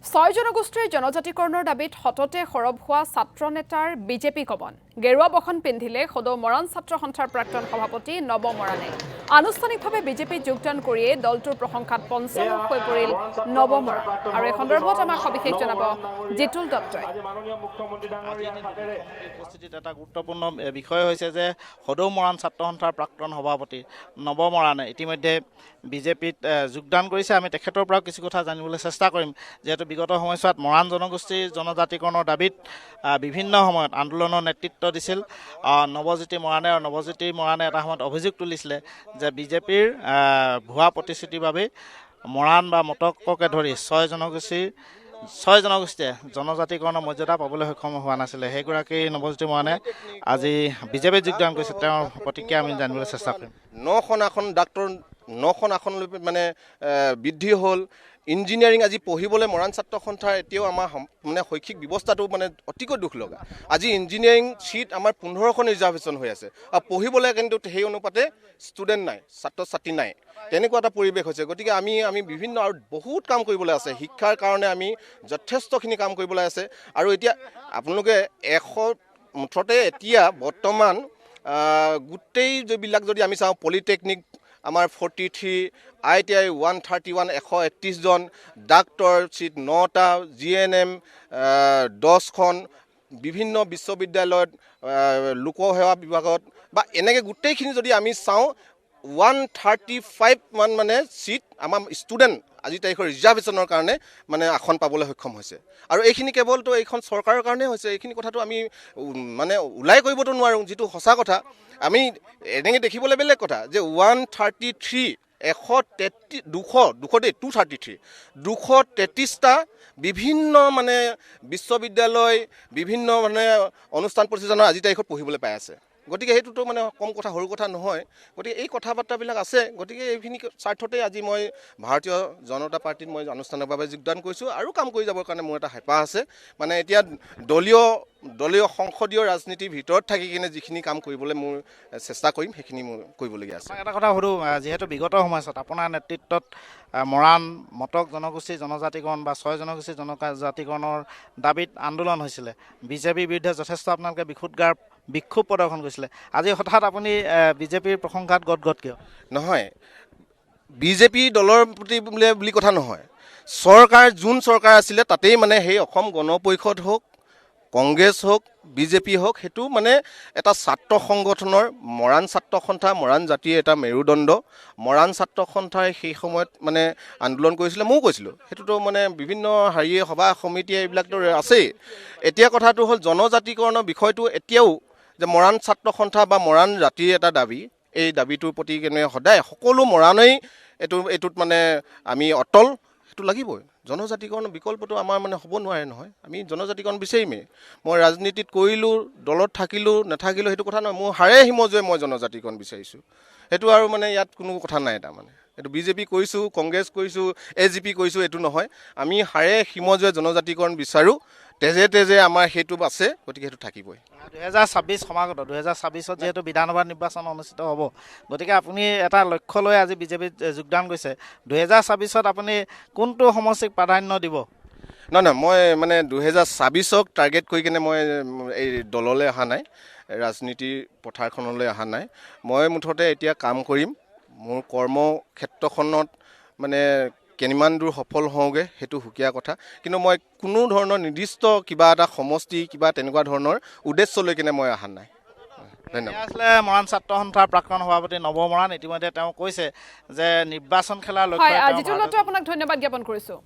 ছয় জনগোষ্ঠীৰ জনজাতিকৰণৰ দাবীত হততে সৰব হোৱা ছাত্ৰ নেতাৰ বিজেপি কবন গেৰুৱা বখন পিন্ধিলে সদৌ মৰাণ ছাত্ৰ সন্থাৰ প্ৰাক্তন সভাপতি নৱ মৰাণে আনুষ্ঠানিকভাৱে বিজেপিত যোগদান কৰিয়ে দলটোৰ প্ৰশংসাত পঞ্চমুখ হৈ পৰিল নৱ মৰাণ আৰু এই সন্দৰ্ভত আমাক সবিশেষ জনাব জিতুল দত্তই। উপস্থিতিত এটা গুৰুত্বপূৰ্ণ বিষয় হৈছে যে সদৌ মৰাণ ছাত্ৰ সন্থাৰ প্ৰাক্তন সভাপতি নৱ মৰাণে ইতিমধ্যে বিজেপিত যোগদান কৰিছে। আমি তেখেতৰ পৰা কিছু কথা জানিবলৈ চেষ্টা কৰিম, যিহেতু বিগত সময়ছোৱাত মৰাণ জনগোষ্ঠীৰ জনজাতিকৰণৰ দাবীত বিভিন্ন সময়ত আন্দোলনৰ নেতৃত্ব দিছিল নৱজ্যোতি মৰাণে। আৰু নৱজ্যোতি মৰাণে এটা সময়ত অভিযোগ তুলিছিলে যে বিজেপিৰ ভুৱা প্ৰতিশ্ৰুতিৰ বাবেই মৰাণ বা মটককে ধৰি ছয় জনগোষ্ঠীয়ে জনজাতিকৰণৰ মৰ্যাদা পাবলৈ সক্ষম হোৱা নাছিলে। সেইগৰাকী নৱজ্যোতি মৰাণে আজি বিজেপিত যোগদান কৰিছে। তেওঁৰ প্ৰতিক্ৰিয়া আমি জানিবলৈ চেষ্টা কৰিম। 9খন আসন ডাক্তৰ 9খন আসনলৈ মানে বৃদ্ধি হ'ল। ইঞ্জিনিয়াৰিং আজি পঢ়িবলৈ মৰাণ ছাত্ৰ সন্থাৰ এতিয়াও আমাৰ মানে শৈক্ষিক ব্যৱস্থাটো মানে অতিকৈ দুখ লগা। আজি ইঞ্জিনিয়াৰিং চিট আমাৰ 15খন ৰিজাৰ্ভেশ্যন হৈ আছে আৰু পঢ়িবলৈ কিন্তু সেই অনুপাতে ষ্টুডেণ্ট নাই, ছাত্ৰ ছাত্ৰী নাই, তেনেকুৱা এটা পৰিৱেশ হৈছে। গতিকে আমি বিভিন্ন আৰু বহুত কাম কৰিবলৈ আছে। শিক্ষাৰ কাৰণে আমি যথেষ্টখিনি কাম কৰিবলৈ আছে। আৰু এতিয়া আপোনালোকে মুঠতে এতিয়া বৰ্তমান গোটেই যিবিলাক যদি আমি চাওঁ, পলিটেকনিক আমাৰ 43, ITI 131 131 জন, ডাক্তৰ চিট 9টা, GNM 10খন, বিভিন্ন বিশ্ববিদ্যালয়ত লোকসেৱা বিভাগত বা এনেকৈ গোটেইখিনি যদি আমি চাওঁ 135 মান মানে চিট আমাৰ ষ্টুডেণ্ট আজি তাৰিখৰ ৰিজাৰ্ভেশ্যনৰ কাৰণে মানে আসন পাবলৈ সক্ষম হৈছে। আৰু এইখিনি কেৱলতো এইখন চৰকাৰৰ কাৰণে হৈছে। এইখিনি কথাটো আমি মানে ওলাই কৰিবতো নোৱাৰোঁ, যিটো সঁচা কথা। আমি এনেকৈ দেখিবলৈ বেলেগ কথা যে 133 233টা বিভিন্ন মানে বিশ্ববিদ্যালয়, বিভিন্ন মানে অনুষ্ঠান প্ৰতিষ্ঠানৰ আজি তাৰিখত পঢ়িবলৈ পাই আছে। গতিকে সেইটোতো মানে কম কথা, সৰু কথা নহয়। গতিকে এই কথা বাৰ্তাবিলাক আছে। গতিকে এইখিনি স্বাৰ্থতে আজি মই ভাৰতীয় জনতা পাৰ্টীত মই আনুষ্ঠানিকভাৱে যোগদান কৰিছোঁ আৰু কাম কৰি যাবৰ কাৰণে মোৰ এটা হেঁপাহ আছে। মানে এতিয়া দলীয় সংসদীয় ৰাজনীতিৰ ভিতৰত থাকি কিনে যিখিনি কাম কৰিবলৈ মোৰ চেষ্টা কৰিম, সেইখিনি মোৰ কৰিবলগীয়া আছে। এটা কথা সুধোঁ, যিহেতু বিগত সময়ছোৱাত আপোনাৰ নেতৃত্বত মৰাণ মটক জনগোষ্ঠীৰ জনজাতিকৰণ বা ছয় জনগোষ্ঠীৰ জনজাতিকৰণৰ দাবীত আন্দোলন হৈছিলে। বিজেপিৰ বিৰুদ্ধে যথেষ্ট আপোনালোকে বিক্ষোভ প্ৰদৰ্শন কৰিছিলে। আজি হঠাৎ আপুনি বিজেপিৰ প্ৰশংসাত গদগদ কিয়? নহয়, বিজেপি দলৰ প্ৰতি বুলি কথা নহয়। যোন চৰকাৰ আছিলে তাতেই মানে সেই অসম গণ পৰিষদ হওক, কংগ্ৰেছ হওক, বিজেপি হওক, সেইটো মানে এটা ছাত্ৰ সংগঠনৰ মৰাণ ছাত্ৰ সন্থা, মৰাণ জাতিৰ এটা মেৰুদণ্ড। মৰাণ ছাত্ৰ সন্থাই সেই সময়ত মানে আন্দোলন কৰিছিলে, ময়ো কৈছিলোঁ। সেইটোতো মানে বিভিন্ন সভা সমিতিয়ে এইবিলাকতো আছেই। এতিয়া কথাটো হ'ল জনজাতিকৰণৰ বিষয়টো এতিয়াও যে মৰাণ ছাত্ৰ সন্থা বা মৰাণ জাতিৰ এটা দাবী, এই দাবীটোৰ প্ৰতি কেনে সদায় সকলো মৰাণেই এইটোত মানে আমি অটল, সেইটো লাগিবই। জনজাতিকৰণৰ বিকল্পটো আমাৰ মানে হ'ব নোৱাৰে নহয়। আমি জনজাতিকৰণ বিচাৰিমেই। মই ৰাজনীতিত কৰিলোঁ, দলত থাকিলোঁ নাথাকিলোঁ সেইটো কথা নহয়। মোৰ হাড়ে হিমজুৱে মই জনজাতিকৰণ বিচাৰিছোঁ। সেইটো আৰু মানে ইয়াত কোনো কথা নাই। তাৰমানে এইটো বিজেপি কৰিছোঁ, কংগ্ৰেছ কৰিছোঁ, AGP কৰিছোঁ, এইটো নহয়। আমি হাড়ে হিমজুৱে জনজাতিকৰণ বিচাৰোঁ। তেজে আমাৰ সেইটো আছে, গতিকে সেইটো থাকিবই। 2026 সমাগত, 2026ত যিহেতু বিধানসভা নিৰ্বাচন অনুষ্ঠিত হ'ব, গতিকে আপুনি এটা লক্ষ্য লৈ আজি বিজেপিত যোগদান কৰিছে। 2026ত আপুনি কোনটো সমষ্টিক প্ৰাধান্য দিব? নহয়, মই মানে 2026ক টাৰ্গেট কৰি কিনে মই এই দললৈ অহা নাই, ৰাজনীতিৰ পথাৰখনলৈ অহা নাই। মই মুঠতে এতিয়া কাম কৰিম। মোৰ কৰ্মক্ষেত্ৰখনত মানে কিমান দূৰ সফল হওঁগৈ সেইটো সুকীয়া কথা। কিন্তু মই কোনো ধৰণৰ নিৰ্দিষ্ট কিবা এটা সমষ্টি কিবা তেনেকুৱা ধৰণৰ উদ্দেশ্য লৈ কিনে মই অহা নাই। ধন্যবাদ। আছিলে মৰাণ ছাত্ৰ সন্থাৰ প্ৰাক্তন সভাপতি নৱ মৰাণ। ইতিমধ্যে তেওঁ কৈছে যে নিৰ্বাচন খেলাৰ লক্ষ্য। জিতুল দত্ত, আপোনাক ধন্যবাদ জ্ঞাপন কৰিছোঁ।